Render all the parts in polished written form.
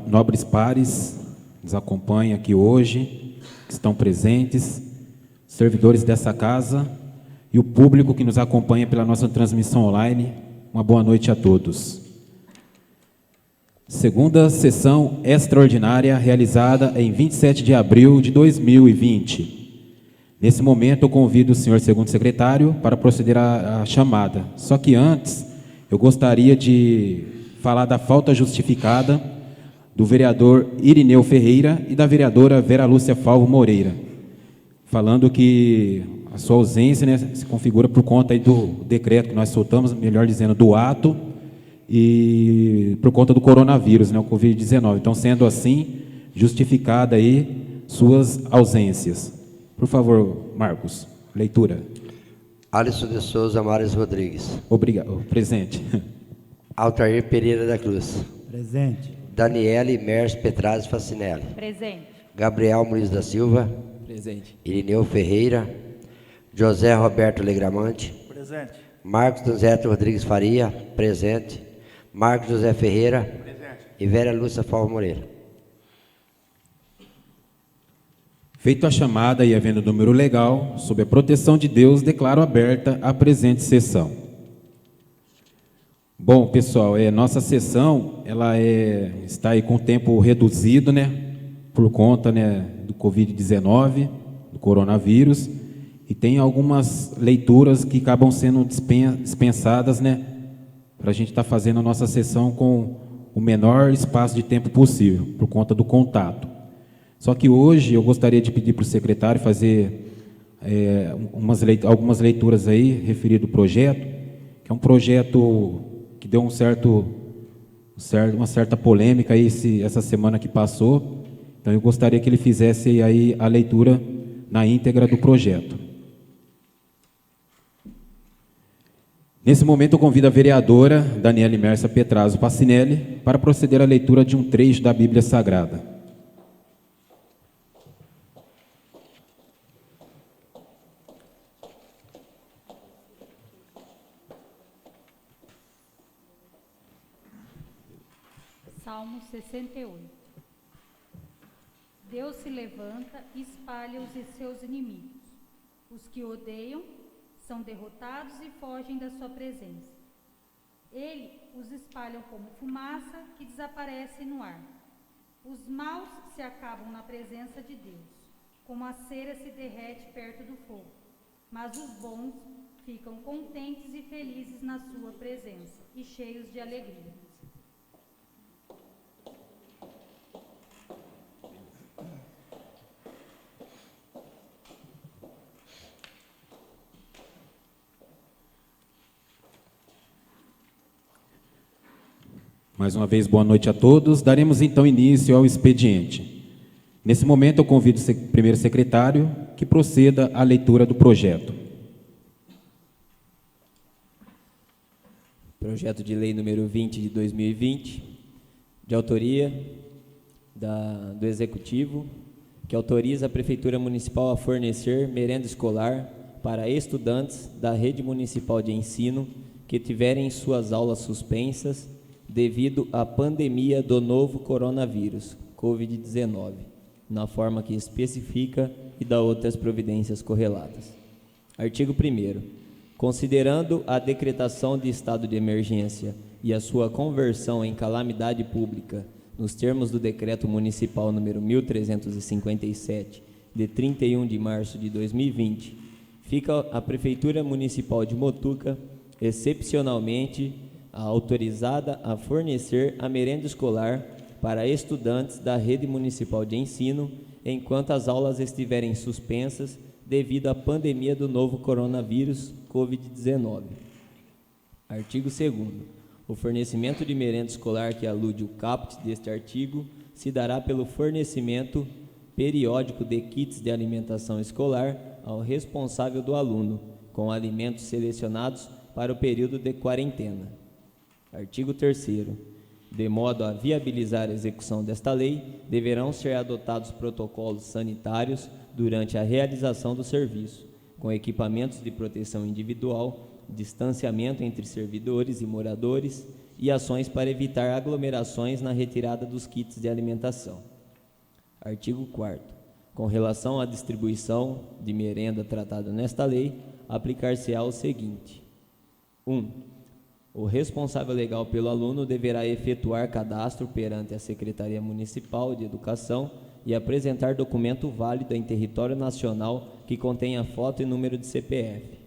Nobres pares que nos acompanham aqui hoje, que estão presentes, servidores dessa casa e o público que nos acompanha pela nossa transmissão online, uma boa noite a todos. Segunda sessão extraordinária realizada em 27 de abril de 2020. Nesse momento eu convido o senhor segundo secretário para proceder à chamada. Só que antes eu gostaria de falar da falta justificada do vereador Irineu Ferreira e da vereadora Vera Lúcia Falvo Moreira, falando que a sua ausência, né, se configura por conta aí do decreto que nós soltamos, melhor dizendo, do ato, e por conta do coronavírus, né, o Covid-19. Então, sendo assim, justificada aí suas ausências. Por favor, Marcos, leitura. Alisson de Souza Mares Rodrigues. Obrigado. Presente. Altair Pereira da Cruz. Presente. Daniele Mers Petrazzi Facinelli. Presente. Gabriel Muniz da Silva. Presente. Irineu Ferreira. José Roberto Legramante. Presente. Marcos Donzeto Rodrigues Faria. Presente. Marcos José Ferreira. Presente. E Vera Lúcia Falvo Moreira. Feito a chamada e havendo número legal, sob a proteção de Deus, declaro aberta a presente sessão. Bom, pessoal, nossa sessão ela está aí com tempo reduzido, né, por conta, né, do Covid-19, do coronavírus, e tem algumas leituras que acabam sendo dispensadas, né, para a gente estar fazendo a nossa sessão com o menor espaço de tempo possível, por conta do contato. Só que hoje eu gostaria de pedir para o secretário fazer algumas leituras aí referido ao projeto, que é um projeto que deu uma certa polêmica aí essa semana que passou. Então eu gostaria que ele fizesse aí a leitura na íntegra do projeto. Nesse momento eu convido a vereadora Daniele Mersa Petrazzo Facinelli para proceder à leitura de um trecho da Bíblia Sagrada. Salmo 68. Deus se levanta e espalha os seus inimigos. Os que odeiam são derrotados e fogem da sua presença. Ele os espalha como fumaça que desaparece no ar. Os maus se acabam na presença de Deus, como a cera se derrete perto do fogo. Mas os bons ficam contentes e felizes na sua presença e cheios de alegria. Mais uma vez, boa noite a todos. Daremos então início ao expediente. Nesse momento, eu convido o primeiro secretário que proceda à leitura do projeto. Projeto de lei número 20 de 2020, de autoria do Executivo, que autoriza a Prefeitura Municipal a fornecer merenda escolar para estudantes da rede municipal de ensino que tiverem suas aulas suspensas devido à pandemia do novo coronavírus, Covid-19, na forma que especifica e dá outras providências correlatas. Artigo 1º. Considerando a decretação de estado de emergência e a sua conversão em calamidade pública, nos termos do Decreto Municipal número 1357, de 31 de março de 2020, fica a Prefeitura Municipal de Motuca, excepcionalmente, autorizada a fornecer a merenda escolar para estudantes da rede municipal de ensino, enquanto as aulas estiverem suspensas devido à pandemia do novo coronavírus Covid-19. Artigo 2º. O fornecimento de merenda escolar que alude o caput deste artigo se dará pelo fornecimento periódico de kits de alimentação escolar ao responsável do aluno, com alimentos selecionados para o período de quarentena. Artigo 3º. De modo a viabilizar a execução desta lei, deverão ser adotados protocolos sanitários durante a realização do serviço, com equipamentos de proteção individual, distanciamento entre servidores e moradores e ações para evitar aglomerações na retirada dos kits de alimentação. Artigo 4º. Com relação à distribuição de merenda tratada nesta lei, aplicar-se-á o seguinte: 1. O responsável legal pelo aluno deverá efetuar cadastro perante a Secretaria Municipal de Educação e apresentar documento válido em território nacional que contenha foto e número de CPF.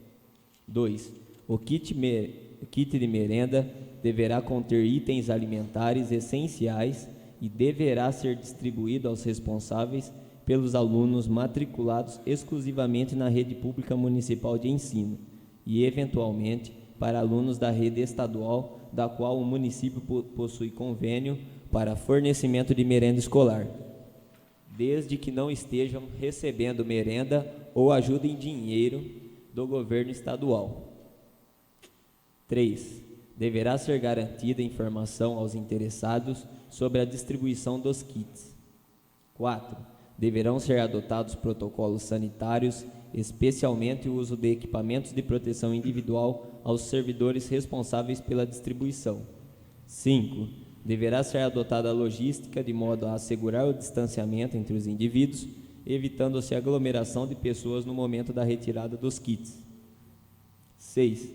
2. O kit de merenda deverá conter itens alimentares essenciais e deverá ser distribuído aos responsáveis pelos alunos matriculados exclusivamente na rede pública municipal de ensino e, eventualmente, para alunos da rede estadual, da qual o município possui convênio para fornecimento de merenda escolar, desde que não estejam recebendo merenda ou ajuda em dinheiro do governo estadual. 3. Deverá ser garantida informação aos interessados sobre a distribuição dos kits. 4. Deverão ser adotados protocolos sanitários, especialmente o uso de equipamentos de proteção individual aos servidores responsáveis pela distribuição. 5. Deverá ser adotada a logística de modo a assegurar o distanciamento entre os indivíduos, evitando-se a aglomeração de pessoas no momento da retirada dos kits. 6.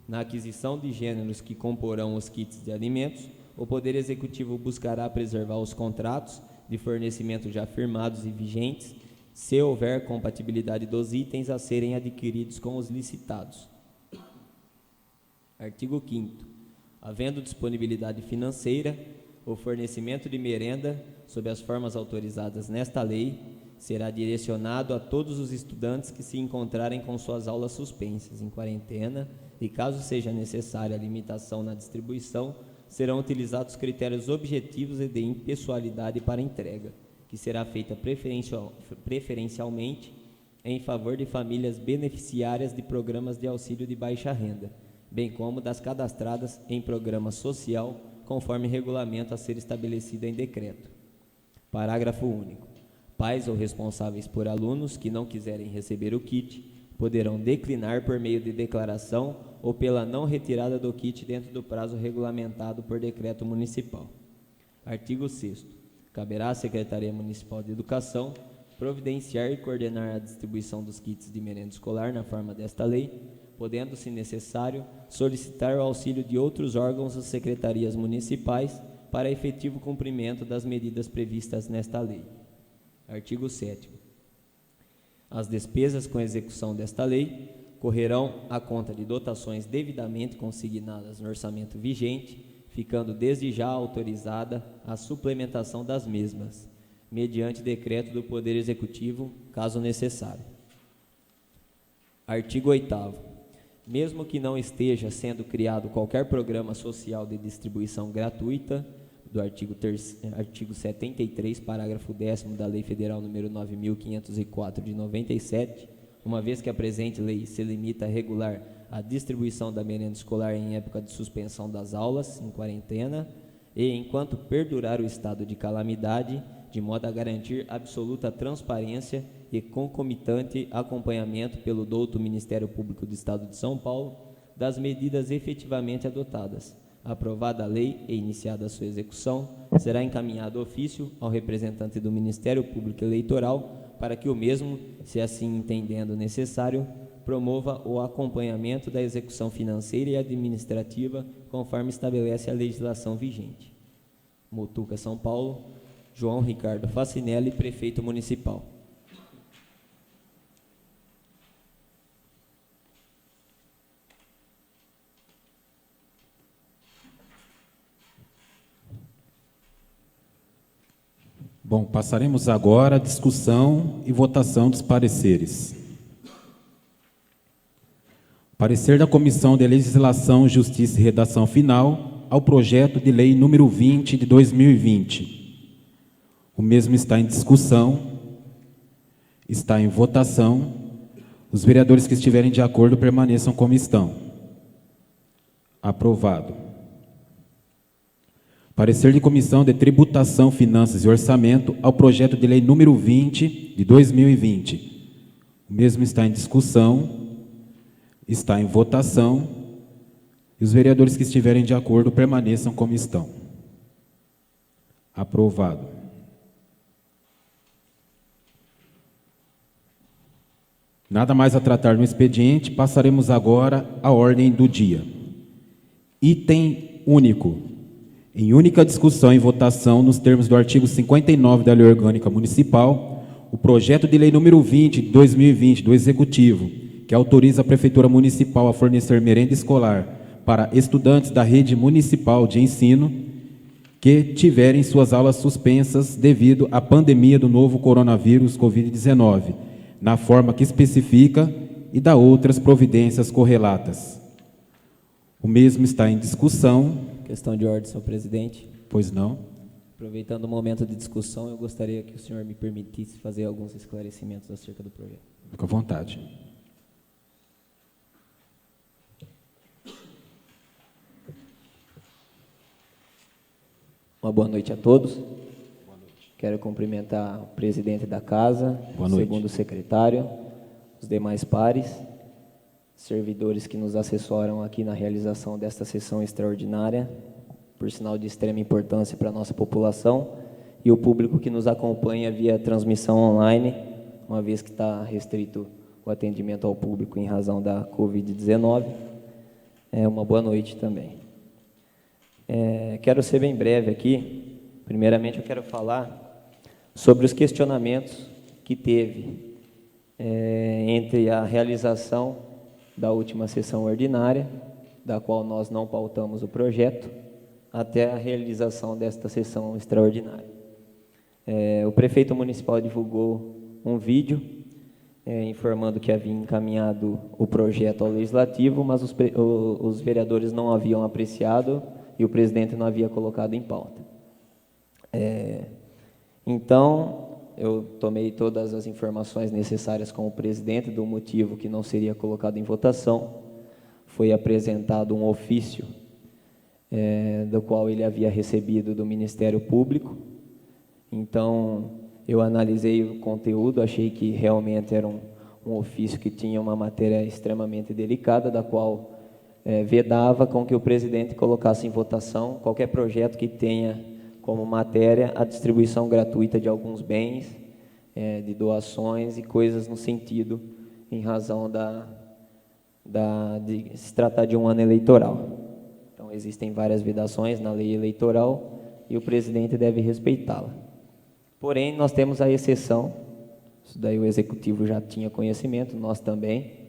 Na aquisição de gêneros que comporão os kits de alimentos, o Poder Executivo buscará preservar os contratos de fornecimento já firmados e vigentes, se houver compatibilidade dos itens a serem adquiridos com os licitados. Artigo 5º. Havendo disponibilidade financeira, o fornecimento de merenda, sob as formas autorizadas nesta lei, será direcionado a todos os estudantes que se encontrarem com suas aulas suspensas, em quarentena, e caso seja necessária a limitação na distribuição, serão utilizados critérios objetivos e de impessoalidade para entrega, que será feita preferencialmente em favor de famílias beneficiárias de programas de auxílio de baixa renda, bem como das cadastradas em programa social, conforme regulamento a ser estabelecido em decreto. Parágrafo único. Pais ou responsáveis por alunos que não quiserem receber o kit poderão declinar por meio de declaração ou pela não retirada do kit dentro do prazo regulamentado por decreto municipal. Artigo 6º. Caberá à Secretaria Municipal de Educação providenciar e coordenar a distribuição dos kits de merenda escolar na forma desta lei, podendo, se necessário, solicitar o auxílio de outros órgãos ou secretarias municipais para efetivo cumprimento das medidas previstas nesta lei. Artigo 7º. As despesas com execução desta lei correrão à conta de dotações devidamente consignadas no orçamento vigente, ficando desde já autorizada a suplementação das mesmas, mediante decreto do Poder Executivo, caso necessário. Artigo 8º. Mesmo que não esteja sendo criado qualquer programa social de distribuição gratuita, do artigo 73, parágrafo 10º da Lei Federal nº 9.504 de 97, uma vez que a presente lei se limita a regular a distribuição da merenda escolar em época de suspensão das aulas, em quarentena, e enquanto perdurar o estado de calamidade, de modo a garantir absoluta transparência e concomitante acompanhamento pelo douto Ministério Público do Estado de São Paulo das medidas efetivamente adotadas. Aprovada a lei e iniciada a sua execução, será encaminhado ofício ao representante do Ministério Público Eleitoral para que o mesmo, se assim entendendo necessário, promova o acompanhamento da execução financeira e administrativa conforme estabelece a legislação vigente. Mutuca, São Paulo, João Ricardo Facinelli, Prefeito Municipal. Bom, passaremos agora à discussão e votação dos pareceres. Parecer da Comissão de Legislação, Justiça e Redação Final ao projeto de lei número 20 de 2020. O mesmo está em discussão, está em votação. Os vereadores que estiverem de acordo permaneçam como estão. Aprovado. Parecer de Comissão de Tributação, Finanças e Orçamento ao projeto de lei número 20 de 2020. O mesmo está em discussão, está em votação. E os vereadores que estiverem de acordo permaneçam como estão. Aprovado. Nada mais a tratar no expediente, passaremos agora à ordem do dia. Item único. Em única discussão e votação, nos termos do artigo 59 da Lei Orgânica Municipal, o projeto de lei número 20 de 2020 do Executivo, que autoriza a Prefeitura Municipal a fornecer merenda escolar para estudantes da rede municipal de ensino que tiverem suas aulas suspensas devido à pandemia do novo coronavírus Covid-19, na forma que especifica e dá outras providências correlatas. O mesmo está em discussão. Questão de ordem, senhor presidente. Pois não. Aproveitando o momento de discussão, eu gostaria que o senhor me permitisse fazer alguns esclarecimentos acerca do projeto. Fique à vontade. Uma boa noite a todos. Quero cumprimentar o presidente da casa, o segundo secretário, os demais pares, servidores que nos assessoram aqui na realização desta sessão extraordinária, por sinal de extrema importância para a nossa população, e o público que nos acompanha via transmissão online, uma vez que está restrito o atendimento ao público em razão da Covid-19. Uma boa noite também. Quero ser bem breve aqui. Primeiramente, eu quero falar sobre os questionamentos que teve entre a realização da última sessão ordinária, da qual nós não pautamos o projeto, até a realização desta sessão extraordinária. O prefeito municipal divulgou um vídeo informando que havia encaminhado o projeto ao legislativo, mas os vereadores não haviam apreciado e o presidente não havia colocado em pauta. Então, eu tomei todas as informações necessárias com o presidente do motivo que não seria colocado em votação. Foi apresentado um ofício do qual ele havia recebido do Ministério Público. Então, eu analisei o conteúdo, achei que realmente era um ofício que tinha uma matéria extremamente delicada, da qual vedava com que o presidente colocasse em votação qualquer projeto que tenha como matéria a distribuição gratuita de alguns bens, de doações e coisas no sentido, em razão de se tratar de um ano eleitoral. Então, existem várias vedações na lei eleitoral e o presidente deve respeitá-la. Porém, nós temos a exceção, isso daí o Executivo já tinha conhecimento, nós também,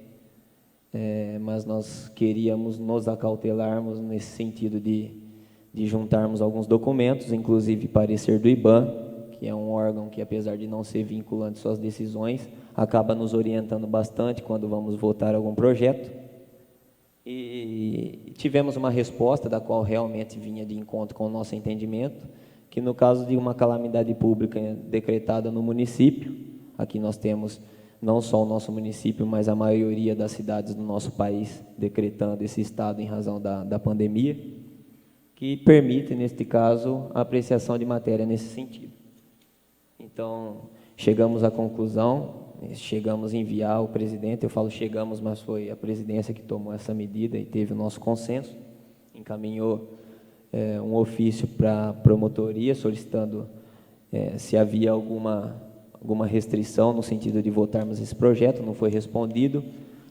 mas nós queríamos nos acautelarmos nesse sentido de juntarmos alguns documentos, inclusive parecer do IBAM, que é um órgão que, apesar de não ser vinculante suas decisões, acaba nos orientando bastante quando vamos votar algum projeto. E tivemos uma resposta da qual realmente vinha de encontro com o nosso entendimento, que no caso de uma calamidade pública decretada no município, aqui nós temos não só o nosso município, mas a maioria das cidades do nosso país decretando esse estado em razão da pandemia, que permite, neste caso, a apreciação de matéria nesse sentido. Então, chegamos à conclusão, chegamos a enviar ao presidente, eu falo chegamos, mas foi a presidência que tomou essa medida e teve o nosso consenso, encaminhou um ofício para a promotoria solicitando se havia alguma restrição no sentido de votarmos esse projeto. Não foi respondido,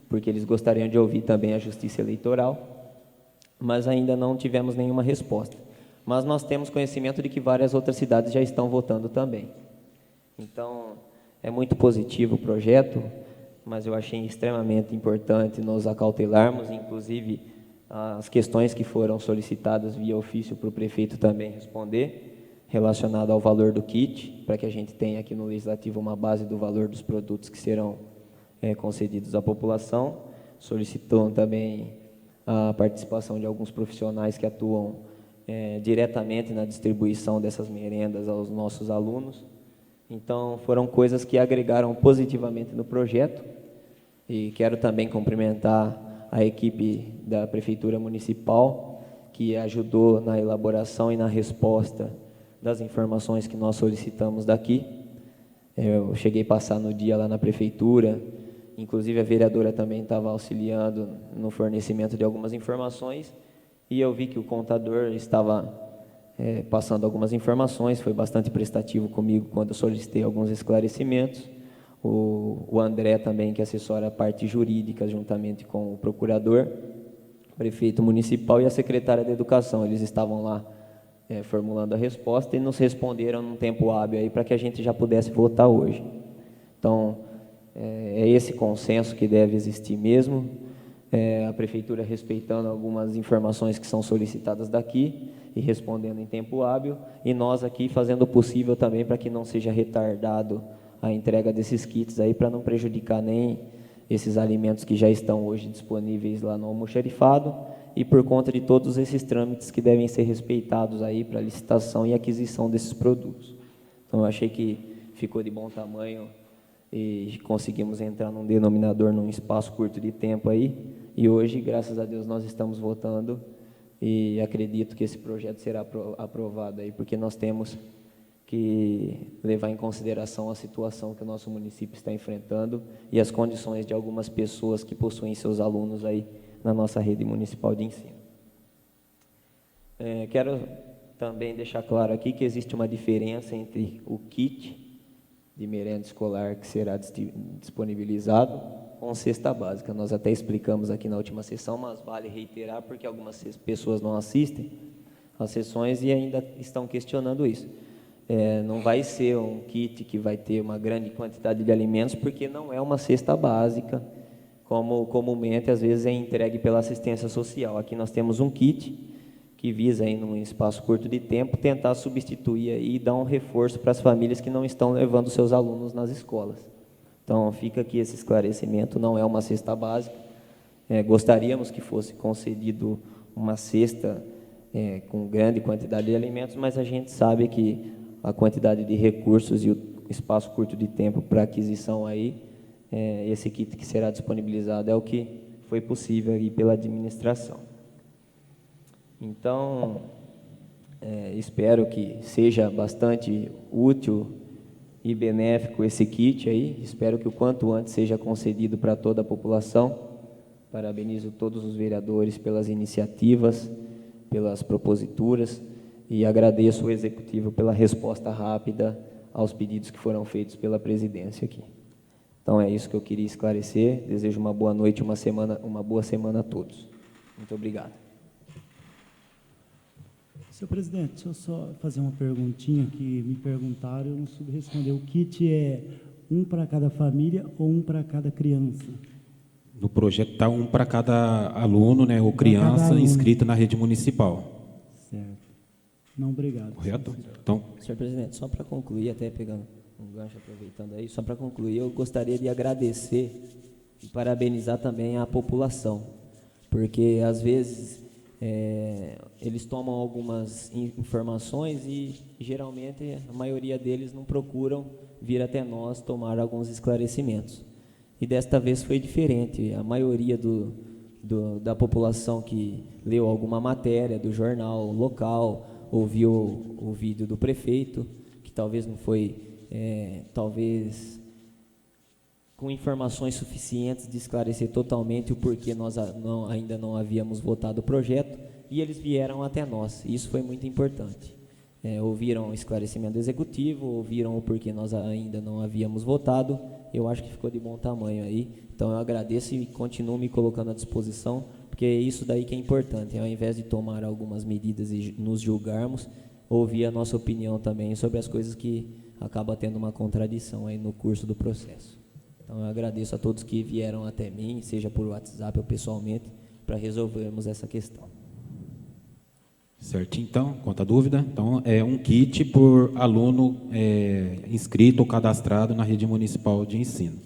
porque eles gostariam de ouvir também a Justiça Eleitoral, mas ainda não tivemos nenhuma resposta. Mas nós temos conhecimento de que várias outras cidades já estão votando também. Então, é muito positivo o projeto, mas eu achei extremamente importante nos acautelarmos, inclusive as questões que foram solicitadas via ofício para o prefeito também responder, relacionado ao valor do kit, para que a gente tenha aqui no Legislativo uma base do valor dos produtos que serão concedidos à população. Solicitou também a participação de alguns profissionais que atuam diretamente na distribuição dessas merendas aos nossos alunos. Então, foram coisas que agregaram positivamente no projeto, e quero também cumprimentar a equipe da Prefeitura Municipal, que ajudou na elaboração e na resposta das informações que nós solicitamos daqui. Eu cheguei a passar no dia lá na Prefeitura, inclusive a vereadora também estava auxiliando no fornecimento de algumas informações, e eu vi que o contador estava passando algumas informações, foi bastante prestativo comigo quando eu solicitei alguns esclarecimentos. O André também, que assessora a parte jurídica, juntamente com o procurador, prefeito municipal e a secretária de Educação, eles estavam lá formulando a resposta e nos responderam num tempo hábil aí para que a gente já pudesse votar hoje. Então, é esse consenso que deve existir mesmo, a prefeitura respeitando algumas informações que são solicitadas daqui e respondendo em tempo hábil, e nós aqui fazendo o possível também para que não seja retardado a entrega desses kits aí, para não prejudicar nem esses alimentos que já estão hoje disponíveis lá no almoxarifado, e por conta de todos esses trâmites que devem ser respeitados aí para licitação e aquisição desses produtos. Então, eu achei que ficou de bom tamanho e conseguimos entrar num denominador num espaço curto de tempo aí, e hoje, graças a Deus, nós estamos votando e acredito que esse projeto será aprovado aí, porque nós temos que levar em consideração a situação que o nosso município está enfrentando e as condições de algumas pessoas que possuem seus alunos aí na nossa rede municipal de ensino. Quero também deixar claro aqui que existe uma diferença entre o kit de merenda escolar que será disponibilizado com cesta básica. Nós até explicamos aqui na última sessão, mas vale reiterar porque algumas pessoas não assistem às sessões e ainda estão questionando isso. Não vai ser um kit que vai ter uma grande quantidade de alimentos, porque não é uma cesta básica, como comumente às vezes é entregue pela assistência social. Aqui nós temos um kit que visa, aí, num espaço curto de tempo, tentar substituir aí e dar um reforço para as famílias que não estão levando seus alunos nas escolas. Então, fica aqui esse esclarecimento, não é uma cesta básica. Gostaríamos que fosse concedido uma cesta com grande quantidade de alimentos, mas a gente sabe que a quantidade de recursos e o espaço curto de tempo para aquisição aí, esse kit que será disponibilizado é o que foi possível aí pela administração. Então, espero que seja bastante útil e benéfico esse kit aí, espero que o quanto antes seja concedido para toda a população. Parabenizo todos os vereadores pelas iniciativas, pelas proposituras, e agradeço o Executivo pela resposta rápida aos pedidos que foram feitos pela presidência aqui. Então, é isso que eu queria esclarecer. Desejo uma boa noite, uma boa semana a todos. Muito obrigado. Senhor presidente, deixa eu só fazer uma perguntinha que me perguntaram, eu não soube responder. O kit é um para cada família ou um para cada criança? No projeto está um para cada aluno, né, ou criança inscrito na rede municipal. Certo. Não, obrigado. Correto? Então, Senhor presidente, só para concluir, até pegando um gancho, aproveitando aí, só para concluir, eu gostaria de agradecer e parabenizar também a população, porque às vezes eles tomam algumas informações e geralmente a maioria deles não procuram vir até nós tomar alguns esclarecimentos. E desta vez foi diferente, a maioria da população que leu alguma matéria do jornal local, ouviu o vídeo do prefeito, que talvez não foi, talvez com informações suficientes de esclarecer totalmente o porquê nós ainda não havíamos votado o projeto, e eles vieram até nós. Isso foi muito importante. Ouviram o esclarecimento do Executivo, ouviram o porquê nós ainda não havíamos votado. Eu acho que ficou de bom tamanho aí. Então, eu agradeço e continuo me colocando à disposição, porque é isso daí que é importante. Ao invés de tomar algumas medidas e nos julgarmos, ouvir a nossa opinião também sobre as coisas que acaba tendo uma contradição aí no curso do processo. Então, eu agradeço a todos que vieram até mim, seja por WhatsApp ou pessoalmente, para resolvermos essa questão. certo, então, quanto à dúvida, então é um kit por aluno inscrito ou cadastrado na rede municipal de ensino.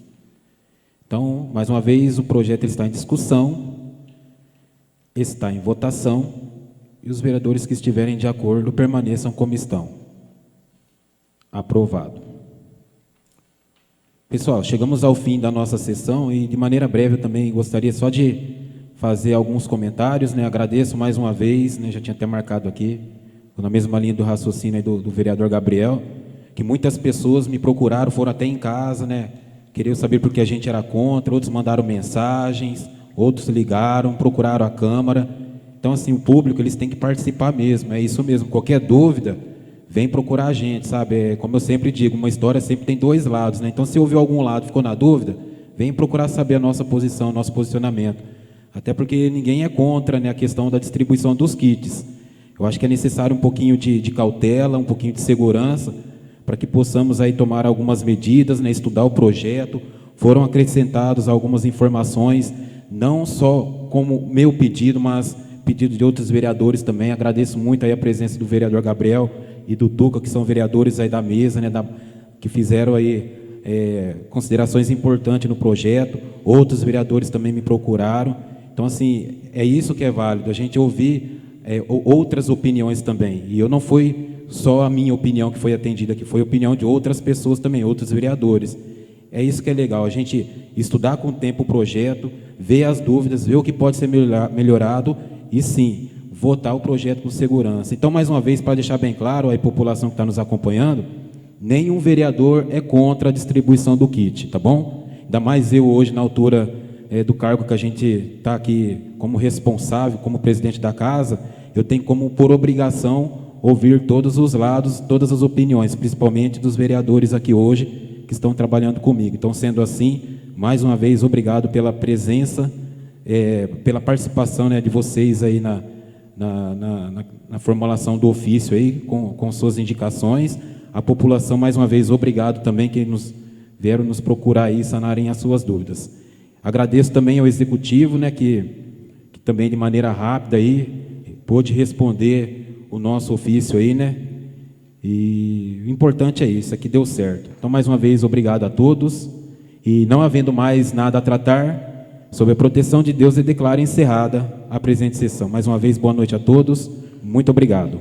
Então, mais uma vez, o projeto está em discussão, está em votação, e os vereadores que estiverem de acordo permaneçam como estão. Aprovado. Pessoal, chegamos ao fim da nossa sessão e, de maneira breve, eu também gostaria só de fazer alguns comentários, né? Agradeço mais uma vez, né? Já tinha até marcado aqui, na mesma linha do raciocínio aí do vereador Gabriel, que muitas pessoas me procuraram, foram até em casa, né? Queriam saber por que a gente era contra, outros mandaram mensagens, outros ligaram, procuraram a Câmara, Então, assim, o público, eles têm que participar mesmo, é isso mesmo. Qualquer dúvida, vem procurar a gente, sabe? Como eu sempre digo, uma história sempre tem dois lados, né? Então, se ouviu algum lado e ficou na dúvida, vem procurar saber a nossa posição, nosso posicionamento. Até porque ninguém é contra, né, a questão da distribuição dos kits. Eu acho que é necessário um pouquinho de cautela, um pouquinho de segurança, para que possamos aí tomar algumas medidas, né, estudar o projeto. Foram acrescentadas algumas informações, não só como meu pedido, mas pedido de outros vereadores também. Agradeço muito aí a presença do vereador Gabriel e do Tuca, que são vereadores aí da mesa, né, que fizeram aí considerações importantes no projeto. Outros vereadores também me procuraram. Então, assim, é isso que é válido, a gente ouvir outras opiniões também. E eu não foi só a minha opinião que foi atendida aqui, foi a opinião de outras pessoas também, outros vereadores. É isso que é legal, a gente estudar com o tempo o projeto, ver as dúvidas, ver o que pode ser melhorado e, sim, votar o projeto com segurança. Então, mais uma vez, para deixar bem claro a população que está nos acompanhando, nenhum vereador é contra a distribuição do kit, tá bom? Ainda mais eu hoje, na altura do cargo que a gente está aqui como responsável, como presidente da casa, eu tenho como por obrigação ouvir todos os lados, todas as opiniões, principalmente dos vereadores aqui hoje que estão trabalhando comigo. Então, sendo assim, mais uma vez, obrigado pela presença, pela participação, né, de vocês aí na formulação do ofício aí, com suas indicações. A população, mais uma vez, obrigado também que vieram nos procurar aí, sanarem as suas dúvidas. Agradeço também ao executivo, né, que também de maneira rápida aí pôde responder o nosso ofício aí, né? E o importante é isso, aqui deu certo. Então, mais uma vez, obrigado a todos. E não havendo mais nada a tratar, sob a proteção de Deus, eu declaro encerrada a presente sessão. Mais uma vez, boa noite a todos. Muito obrigado.